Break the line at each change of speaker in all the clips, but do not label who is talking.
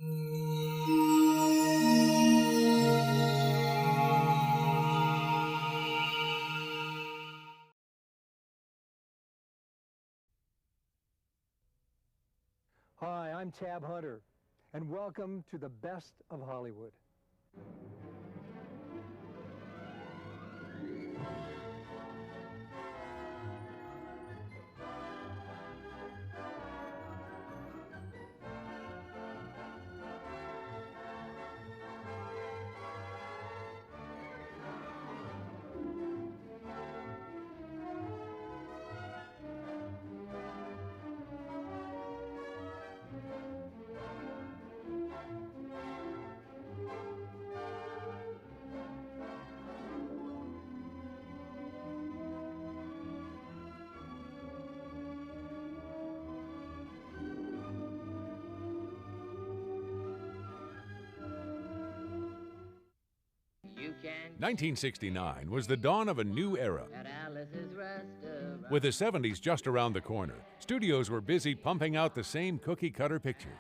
Hi, I'm Tab Hunter, and welcome to the best of Hollywood.
You can
1969 was the dawn of a new era.
at Alice's restaurant.
With the 70s just around the corner, studios were busy pumping out the same cookie-cutter pictures.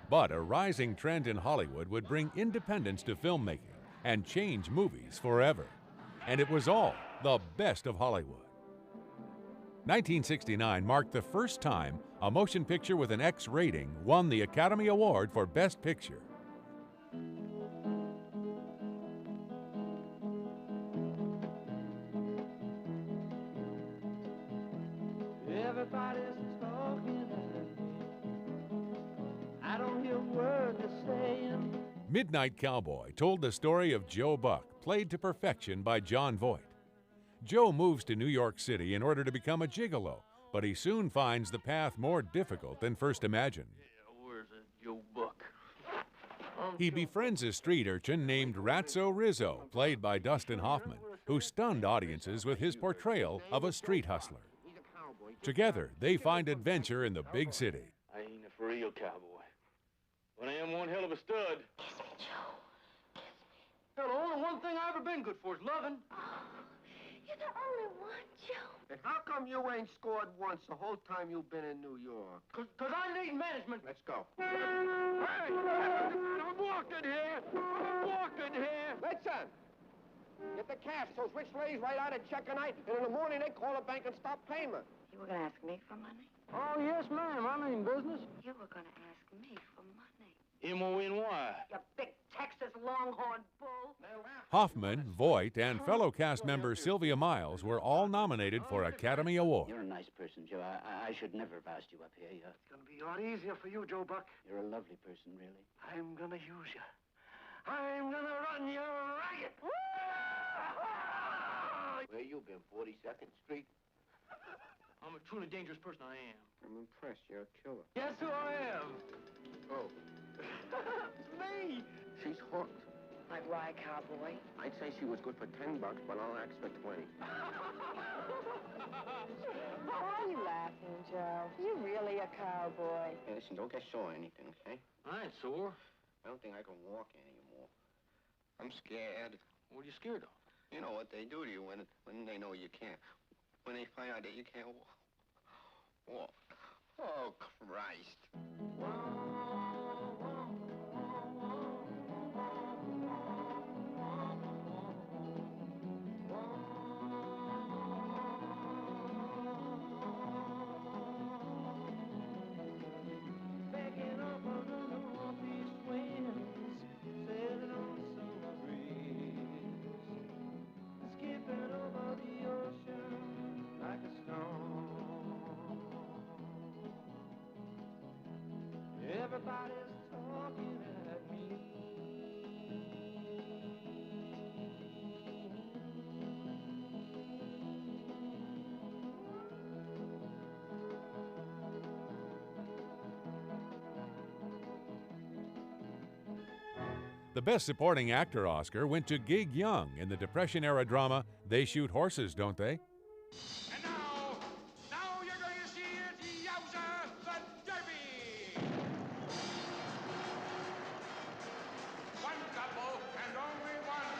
But a rising trend in Hollywood would bring independence to filmmaking and change movies forever. And it was all the best of Hollywood. 1969 marked the first time a motion picture with an X rating won the Academy Award for Best Picture.
Everybody's talking at me. I don't hear a word they're saying.
Midnight Cowboy told the story of Joe Buck, played to perfection by Jon Voight. Joe moves to New York City in order to become a gigolo, but he soon finds the path more difficult than first imagined.
Where's that Joe Buck?
He befriends a street urchin named Ratso Rizzo, played by Dustin Hoffman, who stunned audiences with his portrayal of a street hustler. Together, they find adventure in the big city.
I ain't a for real cowboy, but I am one hell of a stud.
Kiss me, Joe.
Hell, the only one thing I ever been good for is loving.
You're the only one, Joe.
And how come you ain't scored once the whole time you've been in New York?
Cause I need management.
Let's go.
Hey, I'm walking here. I'm walking here.
Listen. Get the cash. Those rich ladies write out a check a night, and in the morning they call the bank and stop payment.
You were going to ask me for money?
Oh, yes, ma'am. I mean business.
You were going to ask me for money.
M-O-N-Y.
You big Texas longhorn bull.
Hoffman, Voight, and fellow cast member Sylvia Miles were all nominated for Academy Awards.
You're a nice person, Joe. I should never have asked you up here.
It's gonna be a lot easier for you, Joe Buck.
You're a lovely person, really.
I'm gonna use you. I'm gonna run you ragged.
Where you been, 42nd Street?
I'm a truly dangerous person, I am.
I'm impressed. You're a killer.
Guess who I am?
Oh,
It's me.
she's hooked.
Like why, cowboy?
I'd say she was good for $10, but I'll ask for 20.
Why are you laughing, Joe? You're really a cowboy.
Hey, listen, don't get sore or anything, okay?
I ain't sore.
I don't think I can walk anymore. I'm scared.
What are you scared of?
You know what they do to you when they know you can't. When they find out that you can't walk. Oh, Christ.
Backing up on the northeast winds, sailing on the summer breeze, skipping over the ocean like a stone. Everybody's talking at me.
The Best Supporting Actor Oscar went to Gig Young in the Depression-era drama They Shoot Horses, Don't They?
And now you're going to see it, Yowza, the Derby! One couple and only one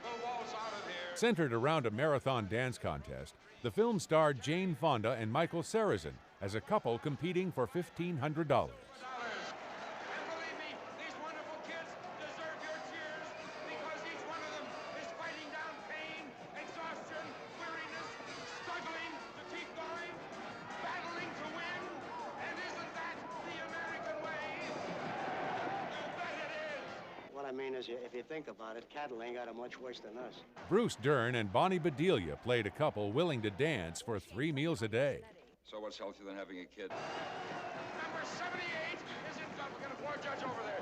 will waltz out of here.
Centered around a marathon dance contest, the film starred Jane Fonda and Michael Sarrazin as a couple competing for $1,500.
And believe me, these
Because if you think about it, cattle ain't got it much worse than us.
Bruce Dern and Bonnie Bedelia played a couple willing to dance for 3 meals a day.
So what's healthier than having a kid? Number 78 is in front. We're going to floor judge over there.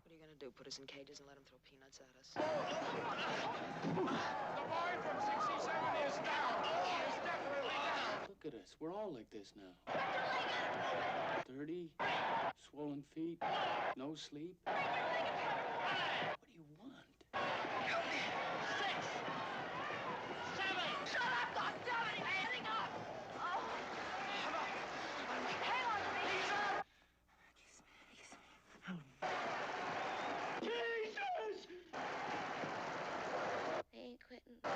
What are you going to do, put us in cages and let them throw peanuts at us?
The boy from 67 is down. He is definitely down.
Look at us. We're all like this now. Dirty, swollen feet, no sleep. What do you want?
6, 7. Shut up, goddammit! Hang up! Oh. Hang on, please. Jesus!
They ain't quitting.
Get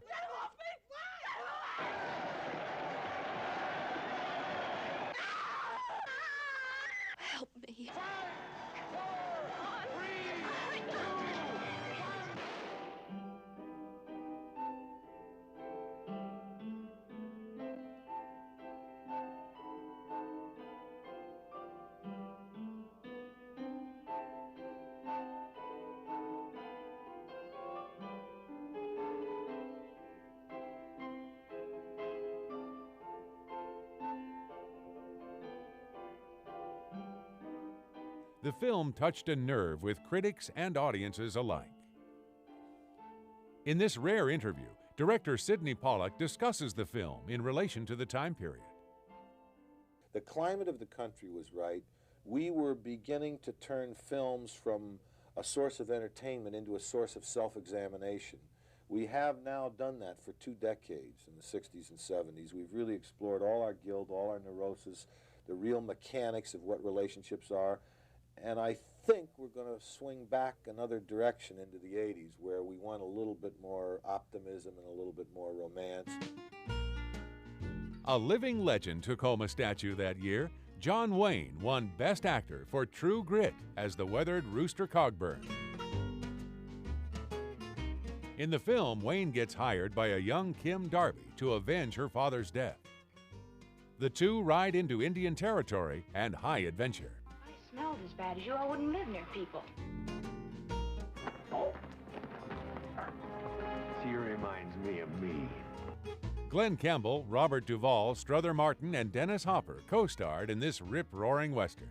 him off me! Get him off!
Help me.
5, 4, 3, 2.
The film touched a nerve with critics and audiences alike. In this rare interview, director Sidney Pollack discusses the film in relation to the time period.
The climate of the country was right. We were beginning to turn films from a source of entertainment into a source of self-examination. We have now done that for 2 decades in the 60s and 70s. We've really explored all our guilt, all our neurosis, the real mechanics of what relationships are. And I think we're going to swing back another direction into the 80s where we want a little bit more optimism and a little bit more romance.
A living legend took home a statue that year. John Wayne won Best Actor for True Grit as the weathered Rooster Cogburn. In the film, Wayne gets hired by a young Kim Darby to avenge her father's death. The two ride into Indian territory and high adventure.
Smelled as bad as you, I wouldn't live near people.
She reminds me of me.
Glenn Campbell, Robert Duvall, Strother Martin, and Dennis Hopper co-starred in this rip-roaring Western.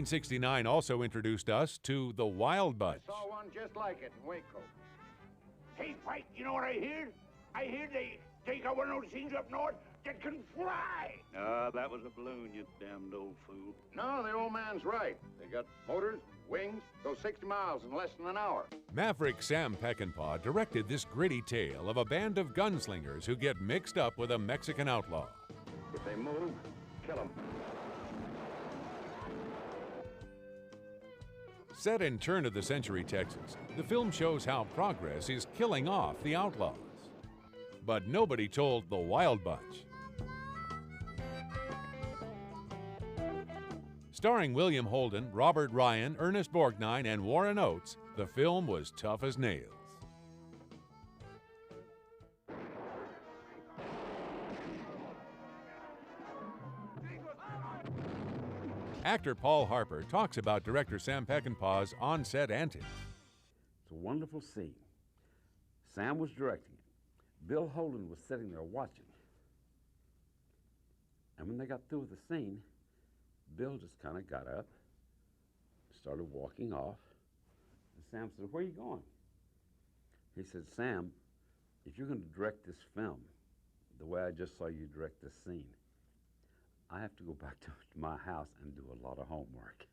'69 also introduced us to The Wild Bunch.
I saw one just like it in Waco. Hey, Pike, you know what I hear? I hear they got one of those things up north that can fly.
That was a balloon, you damned old fool.
No, the old man's right. They got motors, wings, go 60 miles in less than an hour.
Maverick Sam Peckinpah directed this gritty tale of a band of gunslingers who get mixed up with a Mexican outlaw.
If they move, kill them.
Set in turn-of-the-century Texas, the film shows how progress is killing off the outlaws. But nobody told The Wild Bunch. Starring William Holden, Robert Ryan, Ernest Borgnine, and Warren Oates, the film was tough as nails. Actor Paul Harper talks about director Sam Peckinpah's on-set antics.
It's a wonderful scene. Sam was directing it. Bill Holden was sitting there watching. And when they got through with the scene, Bill just kind of got up, started walking off, and Sam said, "Where are you going?" He said, "Sam, if you're going to direct this film the way I just saw you direct this scene, I have to go back to my house and do a lot of homework."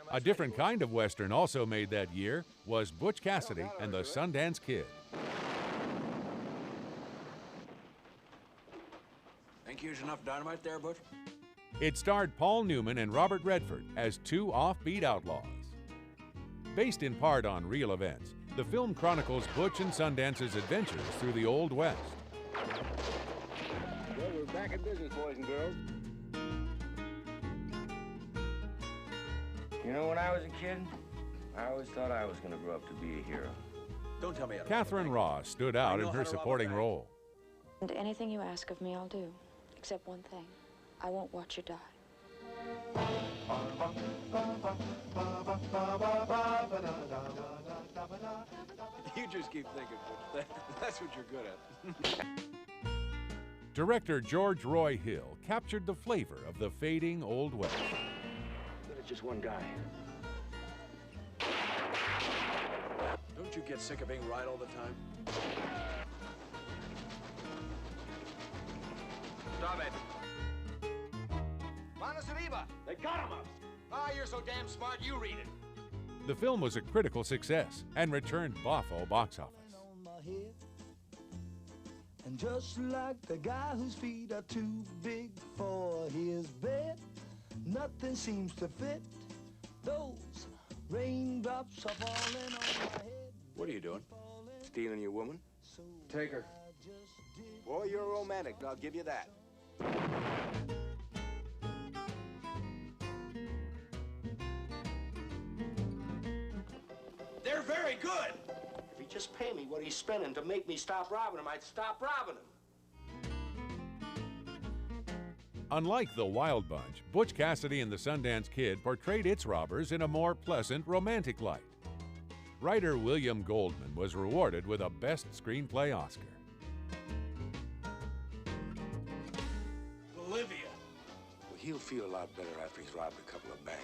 A different kind of Western also made that year was Butch Cassidy and the Sundance Kid.
Think there's enough dynamite there, Butch?
It starred Paul Newman and Robert Redford as two offbeat outlaws. Based in part on real events, the film chronicles Butch and Sundance's adventures through the Old West.
Well, we're
Back in business, boys and girls.
You know, when I was a kid, I always thought I was going to grow up to be a hero.
Don't tell me how to
Catherine Ross stood out in her supporting role.
And anything you ask of me, I'll do. Except one thing. I won't watch you die.
You just keep thinking, Butch. That's what you're good at.
Director George Roy Hill captured the flavor of the fading Old West.
But it's just one guy.
Don't you get sick of being right all the time?
Stop it.
Manos arriba.
They got him up.
Ah, you're so damn smart, you read it.
The film was a critical success and returned boffo box office.
And just like the guy whose feet are too big for his bed, nothing seems to fit. Those raindrops are falling on my head.
What are you doing?
Stealing your woman?
Take her.
Boy, you're a romantic, I'll give you that.
They're very good.
If he'd just pay me what he's spending to make me stop robbing him, I'd stop robbing him.
Unlike The Wild Bunch, Butch Cassidy and the Sundance Kid portrayed its robbers in a more pleasant, romantic light. Writer William Goldman was rewarded with a Best Screenplay Oscar.
Bolivia. Well, he'll feel a lot better after he's robbed a couple of banks.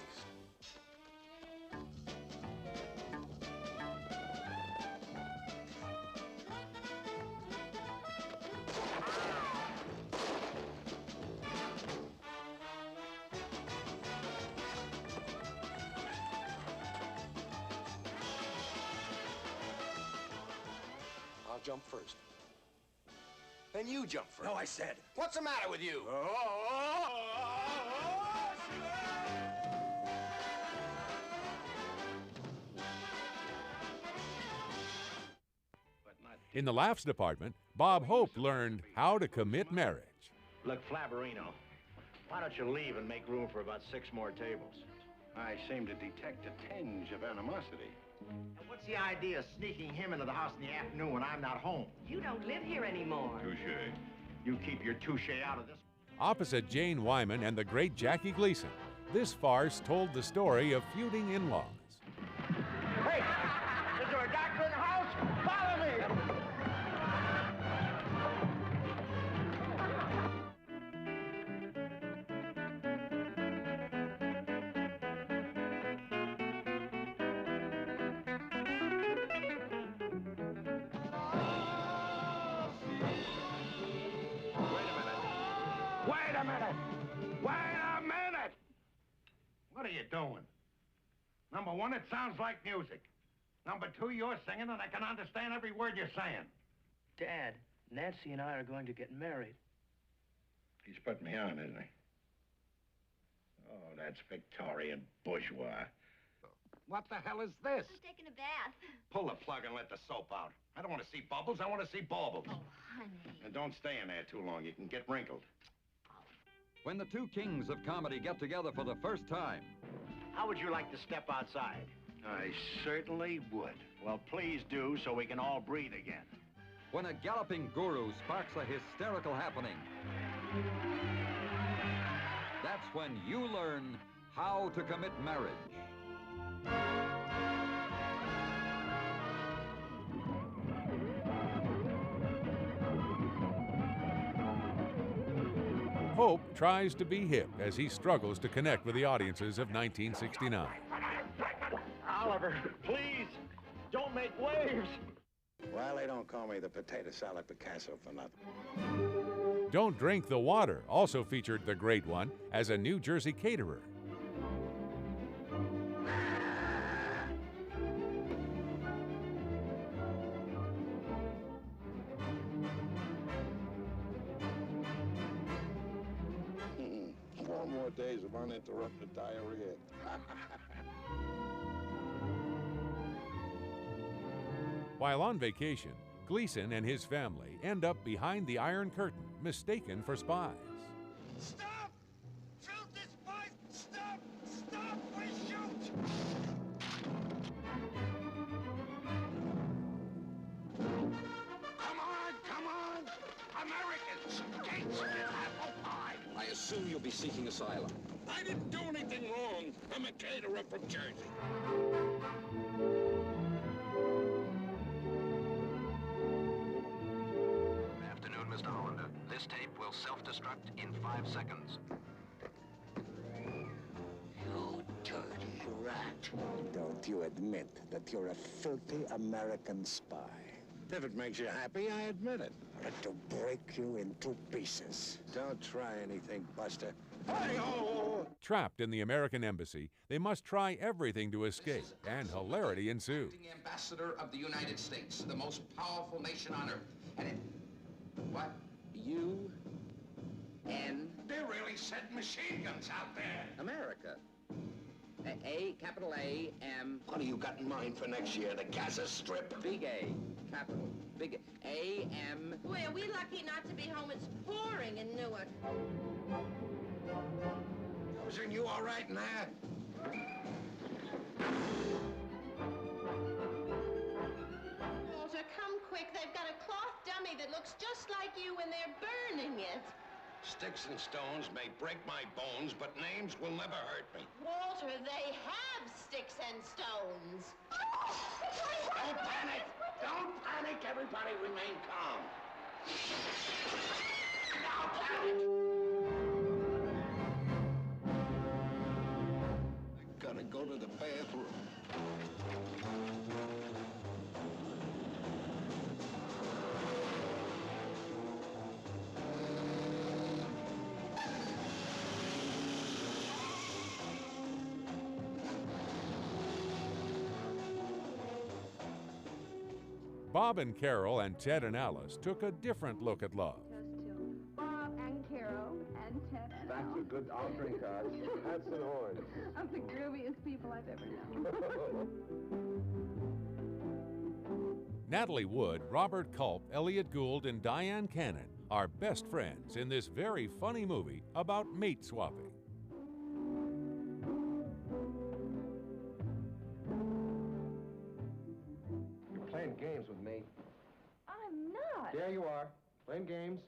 I'll jump first. Then you jump first.
No, I said.
What's the matter with you?
In the laughs department, Bob Hope learned how to commit marriage.
Look, Flavarino, why don't you leave and make room for about 6 more tables?
I seem to detect a tinge of animosity.
And what's the idea of sneaking him into the house in the afternoon when I'm not home?
You don't live here anymore.
Touche.
You keep your touche out of this.
Opposite Jane Wyman and the great Jackie Gleason, this farce told the story of feuding in-laws.
Hey, is there a doctor in the house? Follow me!
Wait a minute! Wait a minute! What are you doing? Number one, it sounds like music. Number two, you're singing and I can understand every word you're saying.
Dad, Nancy and I are going to get married.
He's putting me on, isn't he? Oh, that's Victorian bourgeois. What the hell is this?
I'm taking a bath.
Pull the plug and let the soap out. I don't want to see bubbles, I want to see baubles.
Oh, honey.
And don't stay in there too long, you can get wrinkled.
When the two kings of comedy get together for the first time.
How would you like to step outside?
I certainly would.
Well, please do, so we can all breathe again.
When a galloping guru sparks a hysterical happening. That's when you learn how to commit marriage.
Hope tries to be hip as he struggles to connect with the audiences of 1969.
Oliver, please, don't make waves.
Well, they don't call me the potato salad Picasso for nothing.
Don't Drink the Water also featured the great one as a New Jersey caterer.
More days of uninterrupted diarrhea.
While on vacation, Gleason and his family end up behind the Iron Curtain, mistaken for spies.
Stop! Shoot this place! Stop! Stop! Please shoot!
Come on! Americans! Gates and apple pie!
I assume you'll be seeking asylum.
I didn't do anything wrong. I'm a caterer from Jersey.
Good afternoon, Mr. Hollander. This tape will self-destruct in 5 seconds.
You dirty rat. Don't you admit that you're a filthy American spy?
If it makes you happy, I admit it.
But to break you into pieces.
Don't try anything, Buster.
Trapped in the American embassy, they must try everything to escape, and hilarity ensues.
Ambassador of the United States, the most powerful nation on earth. And it... What? U.N.
They really sent machine guns out there.
America. Capital A, M.
What do you got in mind for next year, the Gaza Strip?
Big A, capital. Big A, M.
Boy, are we lucky not to be home. It's pouring in Newark.
Wasn't you all right in there?
Walter, come quick. They've got a cloth dummy that looks just like you when they're burning it.
Sticks and stones may break my bones, but names will never hurt me.
Walter, they have sticks and stones.
Don't panic! Don't panic! Everybody remain calm. Now panic! I gotta go to the bathroom.
Bob and Carol and Ted and Alice took a different look at love.
Bob and Carol and Ted and
That's a good, I'll drink ours. Hats and horns.
of the grooviest people I've ever known.
Natalie Wood, Robert Culp, Elliot Gould, and Diane Cannon are best friends in this very funny movie about mate swapping.
You're playing games with me.
I'm not.
There you are, playing games.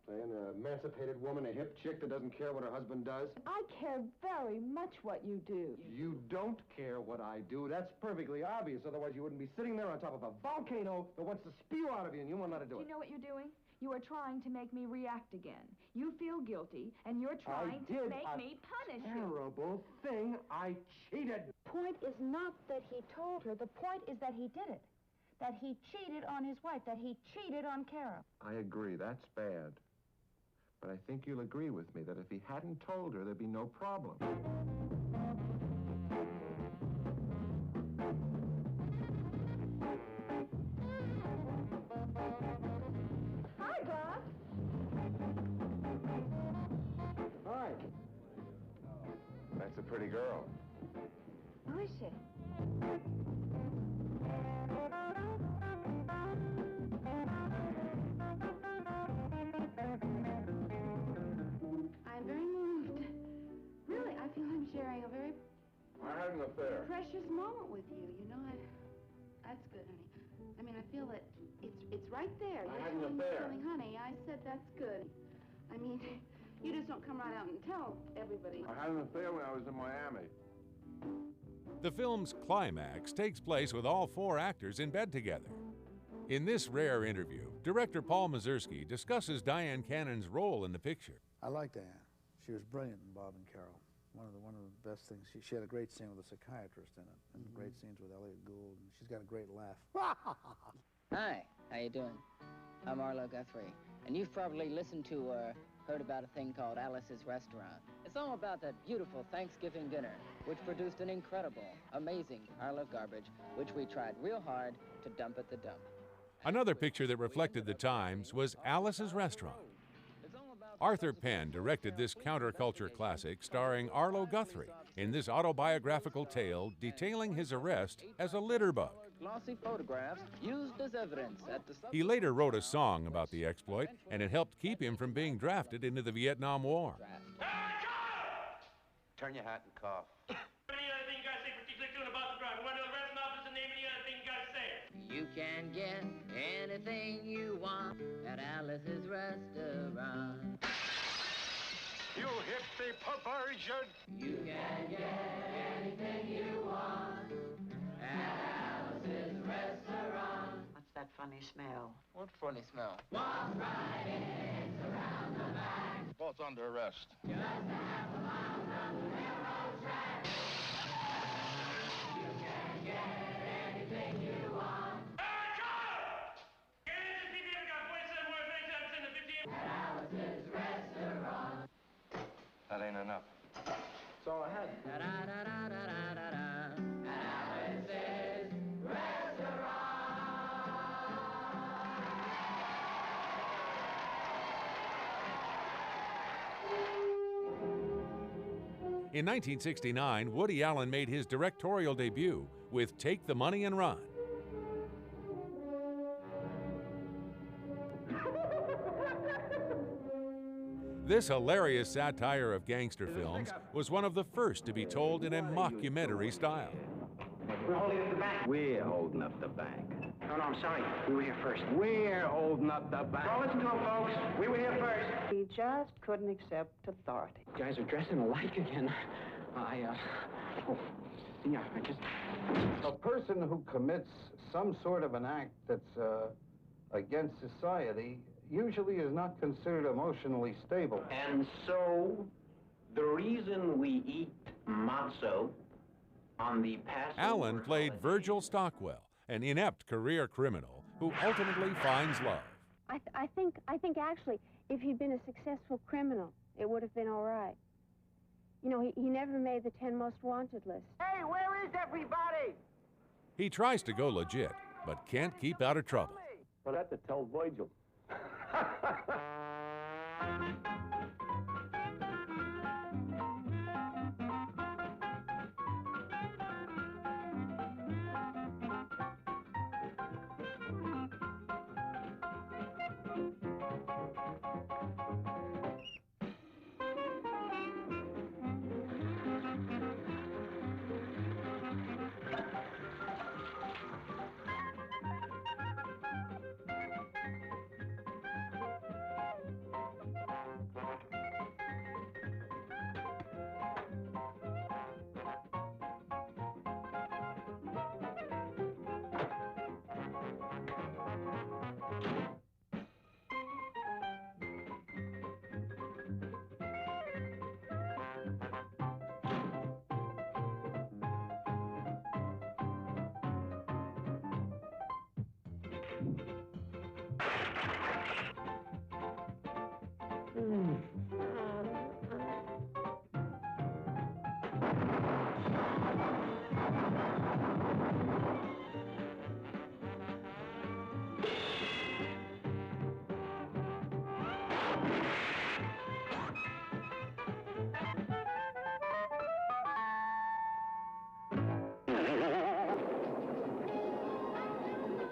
Playing an emancipated woman, a hip chick that doesn't care what her husband does.
I care very much what you do.
You don't care what I do. That's perfectly obvious. Otherwise, you wouldn't be sitting there on top of a volcano that wants to spew out of you, and you won't let it do
Do
it.
you know what you're doing? You are trying to make me react again. You feel guilty, and you're trying to make me punish you.
Terrible thing. I cheated.
Point is not that he told her. The point is that he did it. That he cheated on his wife. That he cheated on Carol.
I agree. That's bad. But I think you'll agree with me that if he hadn't told her, there'd be no problem.
Hi, Bob.
Hi. That's a pretty girl.
Who is she? I'm very moved. Really, I feel I'm sharing a very
I had an affair.
precious moment with you. You know, that's good, honey. I mean, I feel that it's right there.
I
You're
had an
telling me
affair.
something, honey. I said that's good. I mean, you just don't come right out and tell everybody.
I had an affair when I was in Miami.
The film's climax takes place with all four actors in bed together. In this rare interview, director Paul Mazursky discusses Diane Cannon's role in the picture.
I like Diane. She was brilliant in Bob and Carol. One of the best things. She had a great scene with a psychiatrist in it, and great scenes with Elliot Gould, and she's got a great laugh.
Hi, how you doing? I'm Arlo Guthrie, and you've probably listened to or heard about a thing called Alice's Restaurant. It's all about that beautiful Thanksgiving dinner, which produced an incredible, amazing pile of garbage, which we tried real hard to dump at the dump.
Another picture that reflected the times was Alice's Restaurant. Arthur Penn directed this counterculture classic starring Arlo Guthrie in this autobiographical tale detailing his arrest as a litter bug.
glossy photographs used as evidence at the...
He later wrote a song about the exploit, and it helped keep him from being drafted into the Vietnam War.
Turn your hat and cough.
You can get anything you want at Alice's restaurant.
You hippie perversion!
You can get anything you want at Alice's restaurant.
What's that funny smell?
What funny smell?
Walk right in, around the back.
Both under arrest.
Just a half a mile from the railroad track. You can get anything you want. Alice's restaurant.
That ain't enough.
So I had. Alice's restaurant.
In 1969, Woody Allen made his directorial debut with Take the Money and Run. This hilarious satire of gangster films was one of the first to be told in a mockumentary style.
We're holding up the bank. We're holding up the bank. No, I'm sorry. We were here first. We're holding up the bank. Don't listen to him, folks. We were here first.
He just couldn't accept authority.
You guys are dressing alike again.
A person who commits some sort of an act that's against society usually is not considered emotionally stable.
And so, the reason we eat matzo on the Passover...
Allen played Virgil Stockwell, an inept career criminal who ultimately finds love.
I think actually, if he'd been a successful criminal, it would have been all right. You know, he never made the 10 most wanted list.
Hey, where is everybody?
He tries to go legit, but can't keep out of trouble.
Well, that's to tell Virgil.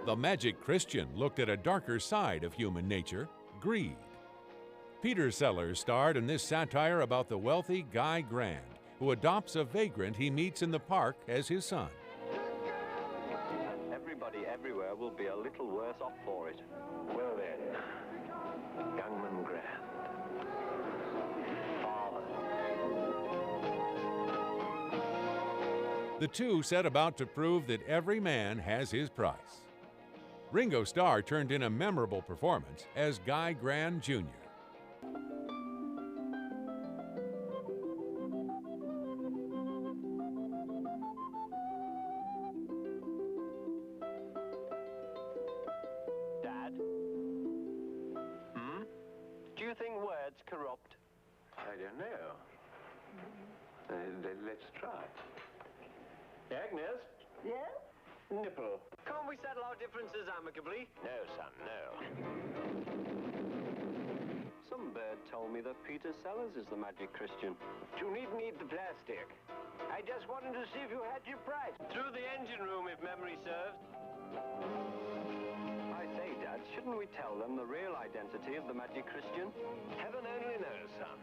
The Magic Christian looked at a darker side of human nature, greed. Peter Sellers starred in this satire about the wealthy Guy Grand, who adopts a vagrant he meets in the park as his son.
Everybody everywhere will be a little worse off for it.
Well then, Youngman Grand. Father.
The two set about to prove that every man has his price. Ringo Starr turned in a memorable performance as Guy Grand Jr.
Dad? Do you think words corrupt?
I don't know. Let's try. Agnes?
Yes?
Nipple.
Can't we settle our differences amicably?
No, son, no.
Some bird told me that Peter Sellers is the Magic Christian.
You needn't eat the plastic. I just wanted to see if you had your price.
Through the engine room, if memory serves. I say, Dad, shouldn't we tell them the real identity of the Magic Christian? Heaven only knows, son.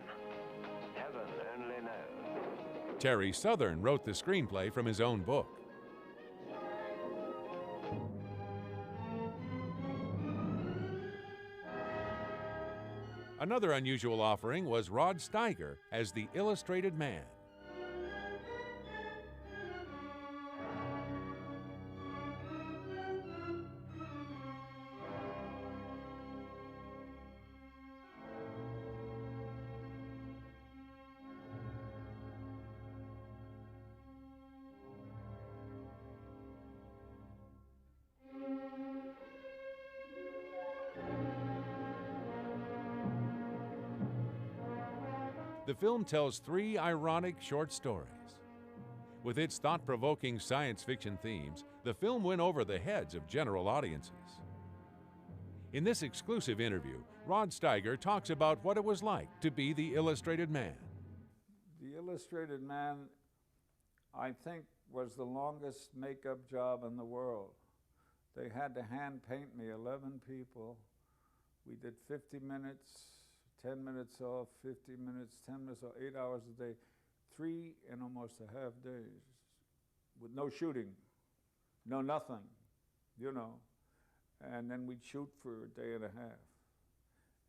Heaven only knows.
Terry Southern wrote the screenplay from his own book. Another unusual offering was Rod Steiger as the Illustrated Man. The film tells 3 ironic short stories. With its thought-provoking science fiction themes, the film went over the heads of general audiences. In this exclusive interview, Rod Steiger talks about what it was like to be the Illustrated Man.
The Illustrated Man, I think, was the longest makeup job in the world. They had to hand paint me 11 people. We did 50 minutes, 10 minutes off, 50 minutes, 10 minutes off, 8 hours a day, 3 and almost a half days, with no shooting, no nothing, you know. And then we'd shoot for a day and a half.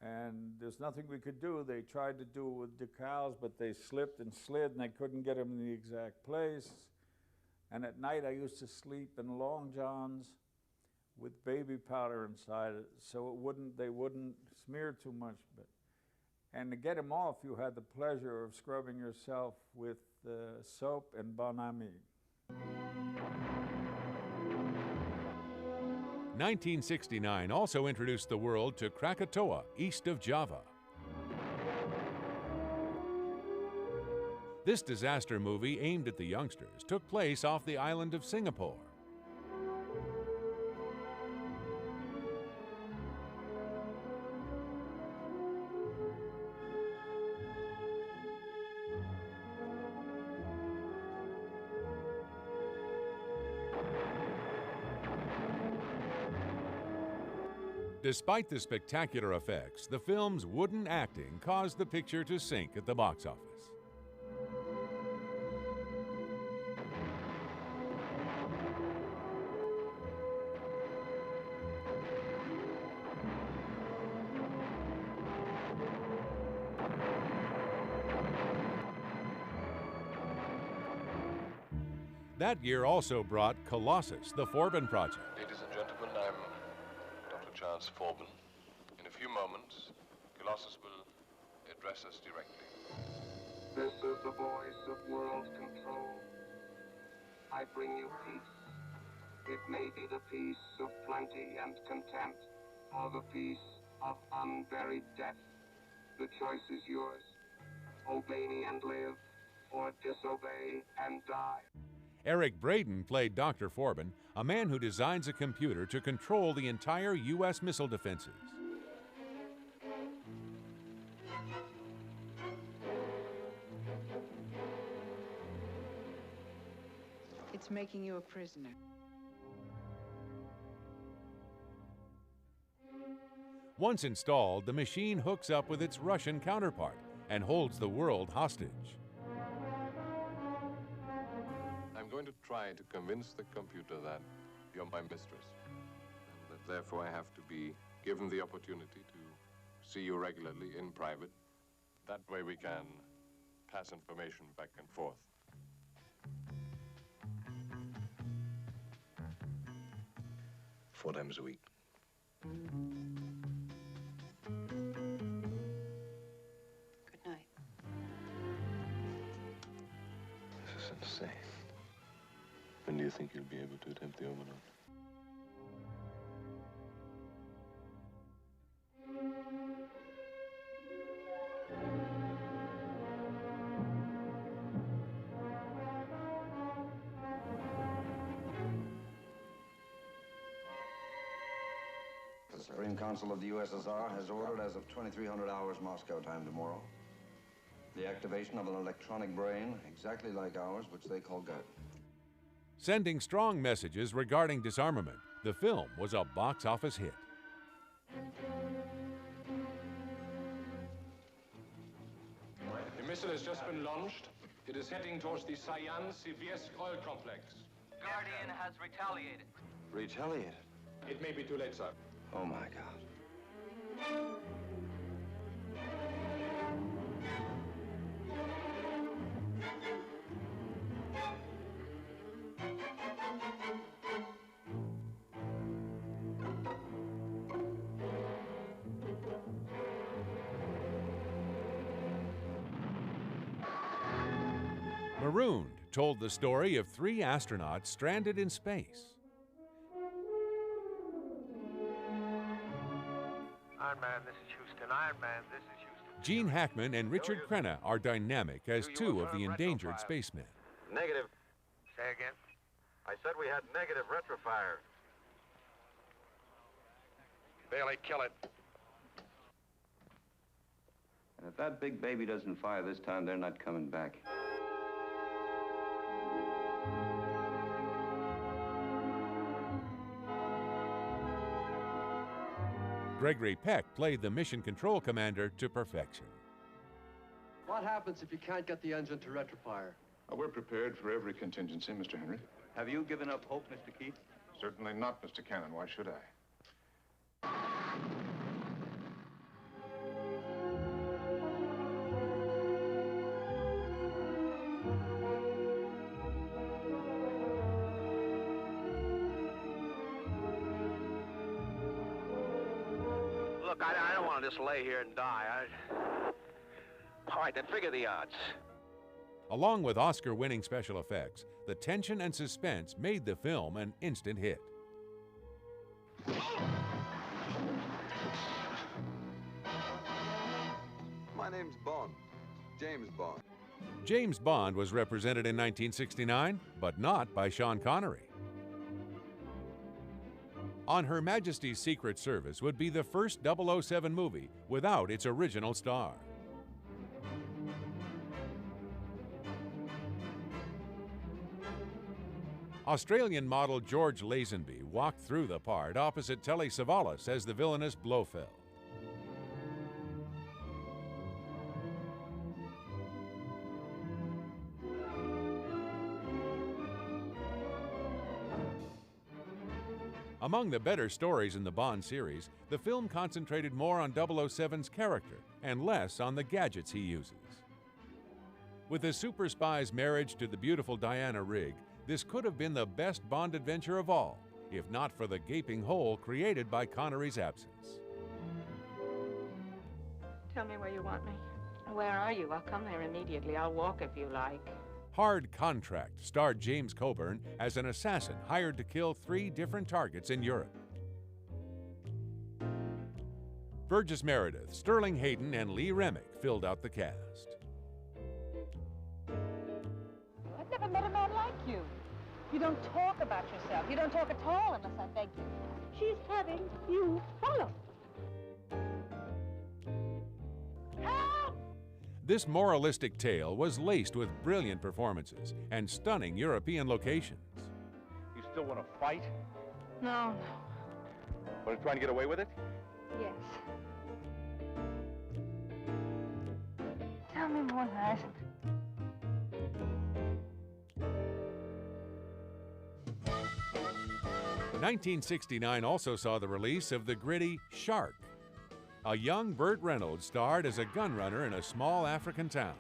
And there's nothing we could do. They tried to do it with decals, but they slipped and slid, and they couldn't get them in the exact place. And at night, I used to sleep in long johns with baby powder inside it, so they wouldn't smear too much. And to get them off, you had the pleasure of scrubbing yourself with soap and Bon Ami.
1969 also introduced the world to Krakatoa, east of Java. This disaster movie, aimed at the youngsters, took place off the island of Singapore. Despite the spectacular effects, the film's wooden acting caused the picture to sink at the box office. That year also brought Colossus, the Forbin Project.
Ladies and gentlemen, I'm Dr. Charles Forbin. In a few moments, Colossus will address us directly.
This is the voice of world control. I bring you peace. It may be the peace of plenty and content, or the peace of unburied death. The choice is yours. Obey me and live, or disobey and die.
Eric Braeden played Dr. Forbin, a man who designs a computer to control the entire U.S. missile defenses.
It's making you a prisoner.
Once installed, the machine hooks up with its Russian counterpart and holds the world hostage.
I'm going to try to convince the computer that you're my mistress, and that therefore I have to be given the opportunity to see you regularly in private. That way we can pass information back and forth. Four times a week.
Good night.
This is insane. When do you think you'll be able to attempt the overload?
The Supreme Council of the USSR has ordered, as of 2300 hours Moscow time tomorrow, the activation of an electronic brain exactly like ours, which they call GUT.
Sending strong messages regarding disarmament, The film was a box office hit.
The missile has just been launched. It is heading towards the Sayan-Sibirsk oil complex.
Guardian has retaliated.
Retaliated?
It may be too late, sir.
Oh, my God.
Marooned told the story of 3 astronauts stranded in space.
Iron Man, this is Houston. Iron Man, this is Houston.
Gene Hackman and Richard Crenna are dynamic as 2 of the endangered spacemen.
Negative. Say again? I said we had negative retrofire.
Bailey, kill it.
And if that big baby doesn't fire this time, they're not coming back.
Gregory Peck played the mission control commander to perfection.
What happens if you can't get the engine to retrofire?
We're prepared for every contingency, Mr. Henry.
Have you given up hope, Mr. Keith?
Certainly not, Mr. Cannon. Why should I?
Look, I don't want to just lay here and die. All right, then figure the odds.
Along with Oscar-winning special effects, the tension and suspense made the film an instant hit.
My name's Bond. James Bond.
James Bond was represented in 1969, but not by Sean Connery. On Her Majesty's Secret Service would be the first 007 movie without its original star. Australian model George Lazenby walked through the part opposite Telly Savalas as the villainous Blofeld. Among the better stories in the Bond series, the film concentrated more on 007's character and less on the gadgets he uses. With the super spy's marriage to the beautiful Diana Rigg, this could have been the best Bond adventure of all, if not for the gaping hole created by Connery's absence.
Tell me where you want me. Where are you? I'll come there immediately. I'll walk if you like.
Hard Contract starred James Coburn as an assassin hired to kill 3 different targets in Europe. Burgess Meredith, Sterling Hayden, and Lee Remick filled out the cast.
I've never met a man like you. You don't talk about yourself. You don't talk at all unless I beg you. She's having you followed. Help!
This moralistic tale was laced with brilliant performances and stunning European locations.
You still want to fight?
No, no.
Want to try and get away with it?
Yes. Tell me more, lad.
In 1969 also saw the release of the gritty Shark. A young Burt Reynolds starred as a gun runner in a small African town.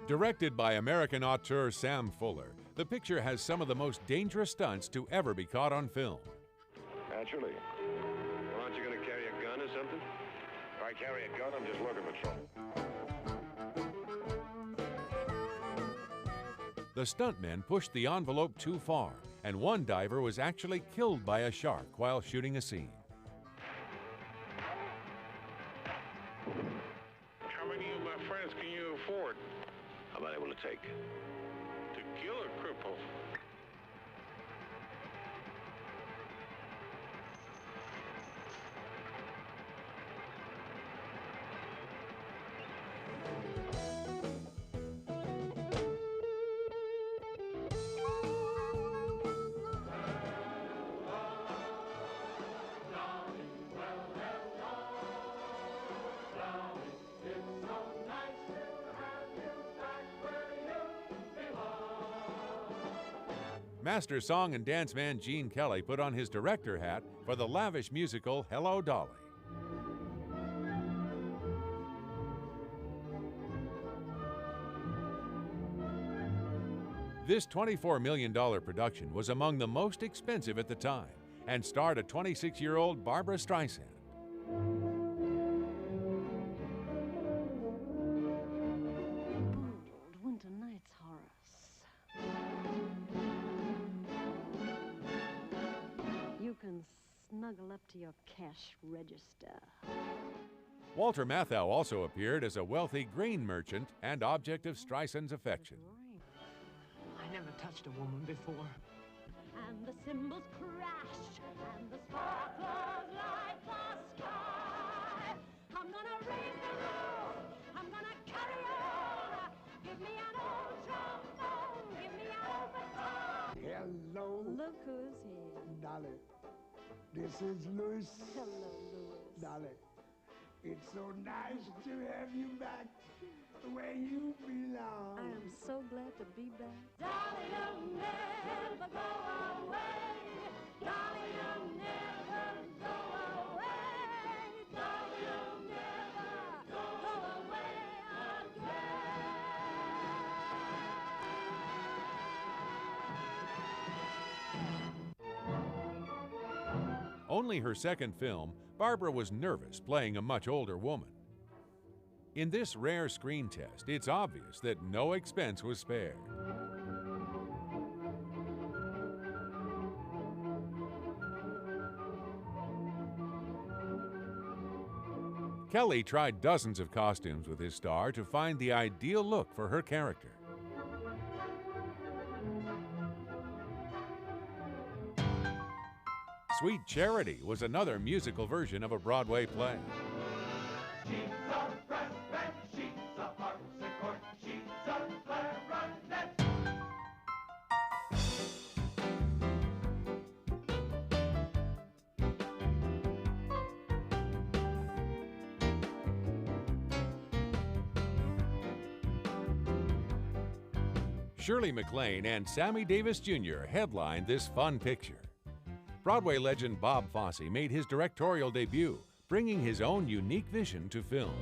Directed by American auteur Sam Fuller, the picture has some of the most dangerous stunts to ever be caught on film.
Naturally. Well, aren't you going to carry a gun or something? If I carry a gun, I'm just looking for trouble.
The stuntmen pushed the envelope too far, and one diver was actually killed by a shark while shooting a scene.
How many of my friends can you afford? How many will it take? To kill a cripple
people.
Master song and dance man Gene Kelly put on his director hat for the lavish musical Hello, Dolly. This $24 million production was among the most expensive at the time and starred a 26-year-old Barbra Streisand.
Winter Nights, Horace. You can snuggle up to your cash register.
Walter Matthau also appeared as a wealthy grain merchant and object of Streisand's affection.
I never touched a woman before.
And the cymbals crash, and the sparklers light the sky. I'm gonna raise the roof, I'm gonna carry on. Give me an old trombone, give me an old baton.
Hello.
Look who's here.
Dolly. This is Louis.
Hello, Louis.
Dolly. It's so nice to have you back where you belong.
I am so glad to be back.
Dolly, you'll never go away. Dolly, you'll never go away. Dolly, you'll never go away again.
Only her second film, Barbra was nervous playing a much older woman. In this rare screen test, it's obvious that no expense was spared. Kelly tried dozens of costumes with his star to find the ideal look for her character. Sweet Charity was another musical version of a Broadway play.
She's a breastbed, she's a harpsichord, she's a clarinet.
Shirley MacLaine and Sammy Davis Jr. headlined this fun picture. Broadway legend Bob Fosse made his directorial debut, bringing his own unique vision to film.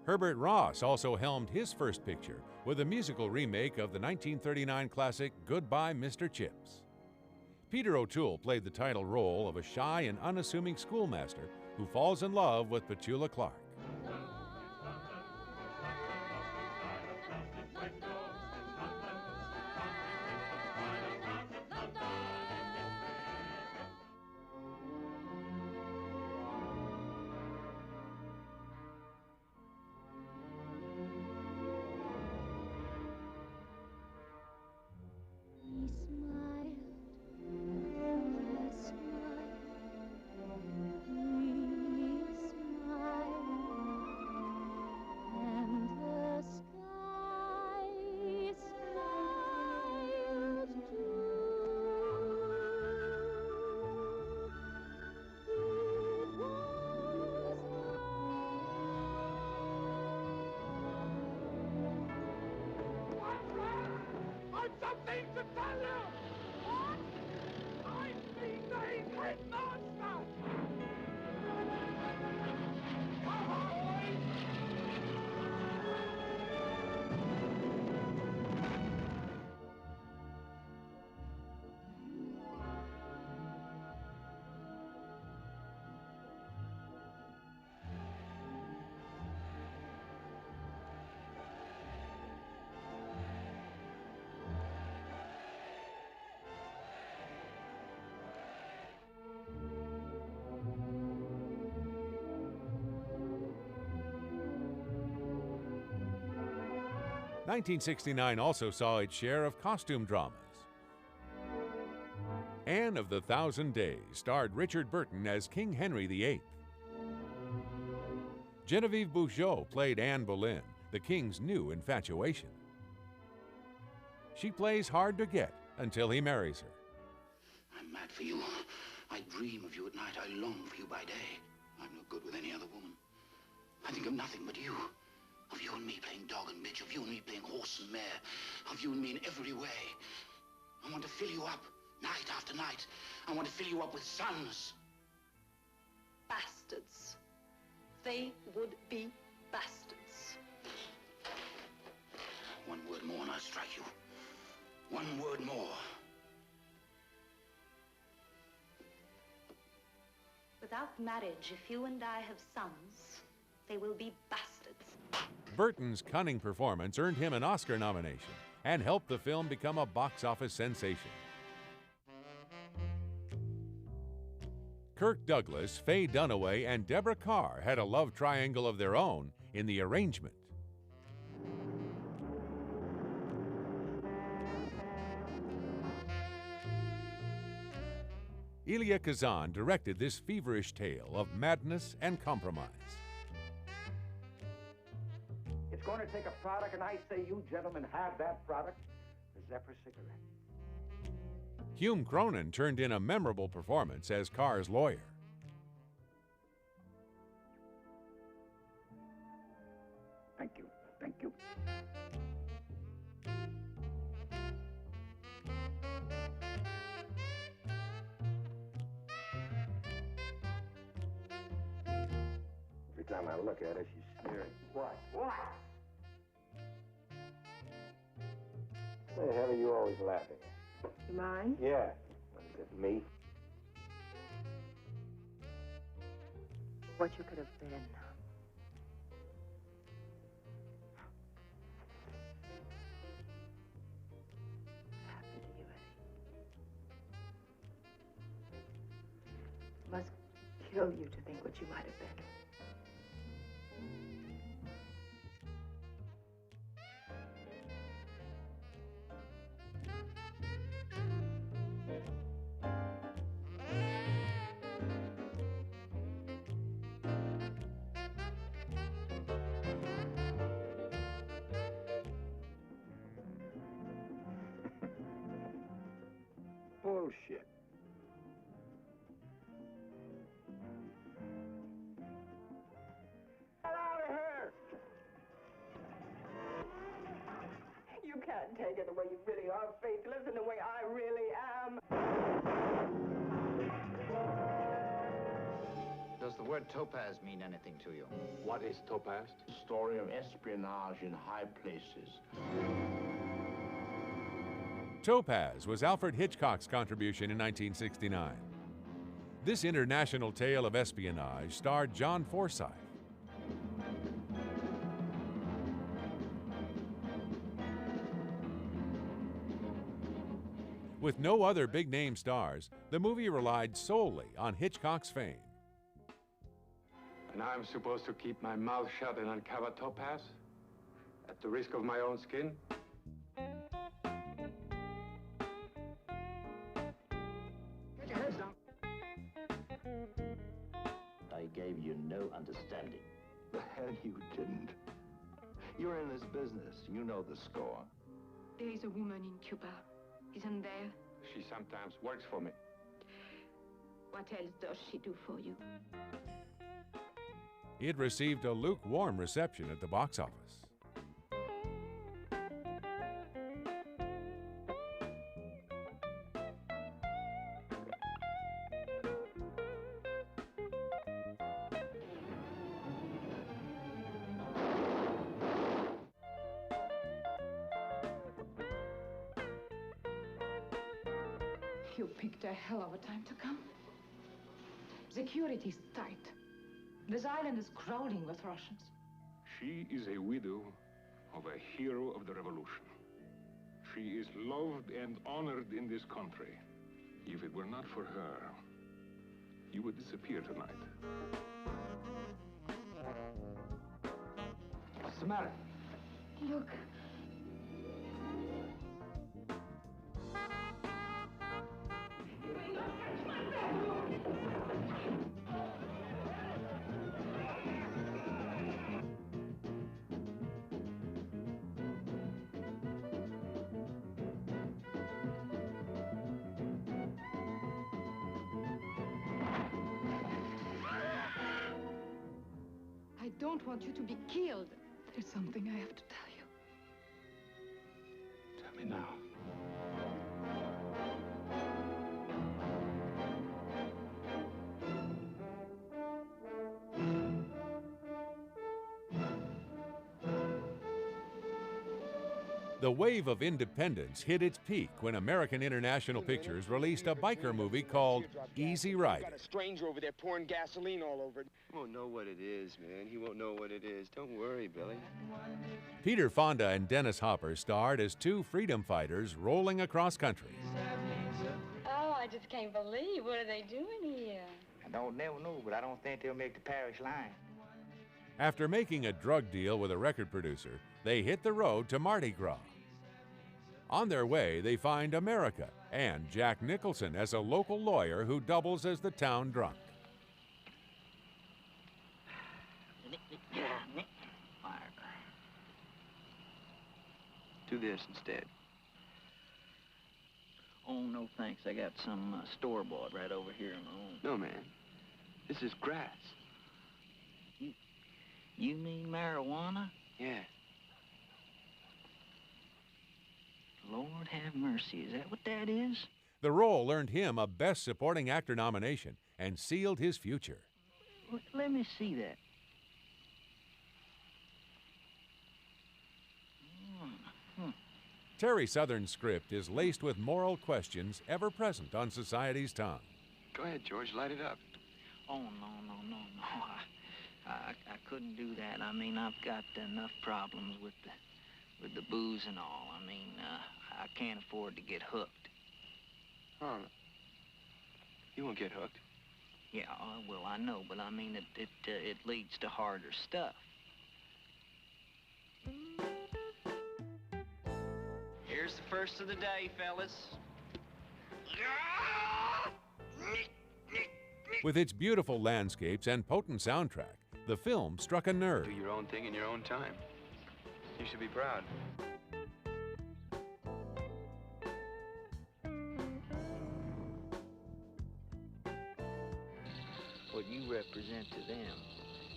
Herbert Ross also helmed his first picture with a musical remake of the 1939 classic Goodbye, Mr. Chips. Peter O'Toole played the title role of a shy and unassuming schoolmaster who falls in love with Petula Clark.
ashamed to tell you! What? I'm the headmaster! Come on, boys!
1969 also saw its share of costume dramas. Anne of the Thousand Days starred Richard Burton as King Henry VIII. Genevieve Bujold played Anne Boleyn, the king's new infatuation. She plays hard to get until he marries her.
I'm mad for you. I dream of you at night. I long for you by day. I'm no good with any other woman. I think of nothing but you. Of you and me playing dog and bitch. Of you and me playing horse and mare. Of you and me in every way. I want to fill you up night after night. I want to fill you up with sons.
Bastards. They would be bastards.
One word more and I'll strike you. One word more.
Without marriage, if you and I have sons, they will be bastards.
Burton's cunning performance earned him an Oscar nomination and helped the film become a box office sensation. Kirk Douglas, Faye Dunaway, and Deborah Kerr had a love triangle of their own in The Arrangement. Elia Kazan directed this feverish tale of madness and compromise.
It's going to take a product, and I say you gentlemen have that product, the Zephyr cigarette.
Hume Cronin turned in a memorable performance as Kerr's lawyer.
Thank you. Thank you.
Every time I look at her, she's sneering.
What? What?
Why the hell are you always laughing?
Mine?
Yeah. What is it, me?
What you could have been. What happened to you, Eddie? It must kill you to think what you might have been.
Bullshit.
Get out of here! You can't take it the way you really are, Faith. Listen the way I really am.
Does the word topaz mean anything to you?
What is topaz?
Story of espionage in high places.
Topaz was Alfred Hitchcock's contribution in 1969. This international tale of espionage starred John Forsythe. With no other big-name stars, the movie relied solely on Hitchcock's fame.
And I'm supposed to keep my mouth shut and uncover topaz? At the risk of my own skin?
Get your heads down.
I gave you no understanding.
The hell you didn't. You're in this business. You know the score.
There is a woman in Cuba, isn't there?
She sometimes works for me.
What else does she do for you?
It received a lukewarm reception at the box office.
You picked a hell of a time to come. Security's tight. This island is crawling with Russians.
She is a widow of a hero of the revolution. She is loved and honored in this country. If it were not for her, you would disappear tonight.
What's the matter?
Look. I don't want you to be killed. There's something I have to tell you.
Tell me now.
The wave of independence hit its peak when American International Pictures released a biker movie called Easy Rider.
Got a stranger over there pouring gasoline all over it.
He won't know what it is, man. He won't know what it is. Don't worry, Billy.
Peter Fonda and Dennis Hopper starred as two freedom fighters rolling across country.
Oh, I just can't believe. What are they doing here?
I don't never know, but I don't think they'll make the parish line.
After making a drug deal with a record producer, they hit the road to Mardi Gras. On their way, they find America and Jack Nicholson as a local lawyer who doubles as the town drunk.
Do this instead.
Oh, no thanks. I got some store-bought right over here in my own.
No, man. This is grass.
You mean marijuana?
Yeah.
Lord have mercy. Is that what that is?
The role earned him a Best Supporting Actor nomination and sealed his future.
Let me see that.
Terry Southern's script is laced with moral questions ever present on society's tongue.
Go ahead, George. Light it up.
Oh, no. I couldn't do that. I mean, I've got enough problems with the booze and all. I mean, I can't afford to get hooked.
Oh, you won't get hooked.
Yeah, well, I know, but I mean, it leads to harder stuff. Here's the first of the day, fellas.
With its beautiful landscapes and potent soundtrack, the film struck a nerve.
Do your own thing in your own time. You should be proud.
What you represent to them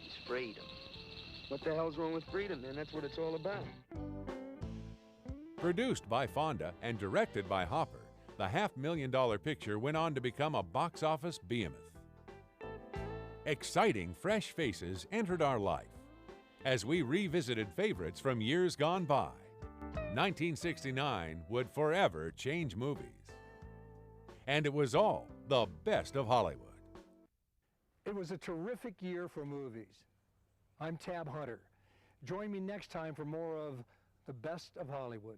is freedom.
What the hell's wrong with freedom, man? That's what it's all about.
Produced by Fonda and directed by Hopper, the $500,000 picture went on to become a box office behemoth. Exciting, fresh faces entered our life as we revisited favorites from years gone by. 1969 would forever change movies. And it was all the best of Hollywood.
It was a terrific year for movies. I'm Tab Hunter. Join me next time for more of the best of Hollywood.